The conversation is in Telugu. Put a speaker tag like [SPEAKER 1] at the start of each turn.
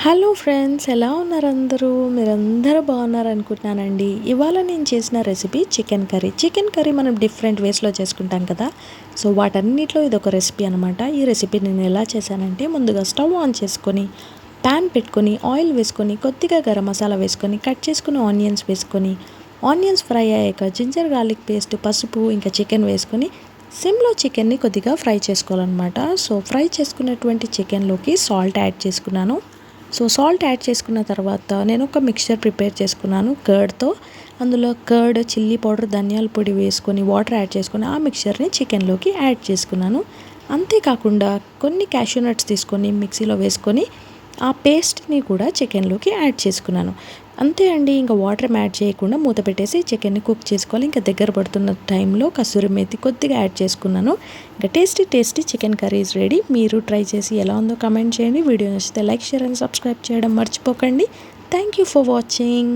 [SPEAKER 1] హలో ఫ్రెండ్స్, ఎలా ఉన్నారు అందరూ? మీరందరూ బాగున్నారు అనుకుంటున్నానండి. ఇవాళ నేను చేసిన recipe chicken curry. Chicken curry మనం డిఫరెంట్ వేస్లో చేసుకుంటాం కదా. సో వాటన్నిటిలో ఇదొక రెసిపీ అనమాట. ఈ రెసిపీ నేను ఎలా చేశానంటే, ముందుగా స్టవ్ ఆన్ చేసుకొని ప్యాన్ పెట్టుకొని ఆయిల్ వేసుకొని కొద్దిగా గరం మసాలా వేసుకొని కట్ చేసుకుని ఆనియన్స్ వేసుకొని ఆనియన్స్ ఫ్రై అయ్యాక జింజర్ గార్లిక్ పేస్ట్, పసుపు, ఇంకా చికెన్ వేసుకొని సిమ్లో చికెన్ని కొద్దిగా ఫ్రై చేసుకోవాలన్నమాట. సో ఫ్రై చేసుకున్నటువంటి చికెన్లోకి సాల్ట్ యాడ్ చేసుకున్నాను. సో సాల్ట్ యాడ్ చేసుకున్న తర్వాత నేను ఒక మిక్చర్ ప్రిపేర్ చేసుకున్నాను కర్డ్తో. అందులో కర్డ్, చిల్లీ పౌడర్, ధనియాల పొడి వేసుకొని వాటర్ యాడ్ చేసుకొని ఆ మిక్చర్ని చికెన్లోకి యాడ్ చేసుకున్నాను. అంతేకాకుండా కొన్ని క్యాష్యూ నట్స్ తీసుకొని మిక్సీలో వేసుకొని ఆ పేస్ట్ని కూడా చికెన్లోకి యాడ్ చేసుకున్నాను. అంతే అండి, ఇంకా వాటర్ యాడ్ చేయకుండా మూత పెట్టేసి చికెన్ని కుక్ చేసుకోవాలి. ఇంకా దగ్గర పడుతున్న టైంలో కసూరి మేతి కొద్దిగా యాడ్ చేసుకున్నాను. ఇంకా tasty chicken curry is ready. మీరు ట్రై చేసి ఎలా ఉందో కమెంట్ చేయండి. వీడియో నచ్చితే లైక్, షేర్ అండ్ సబ్స్క్రైబ్ చేయడం మర్చిపోకండి. Thank you for watching.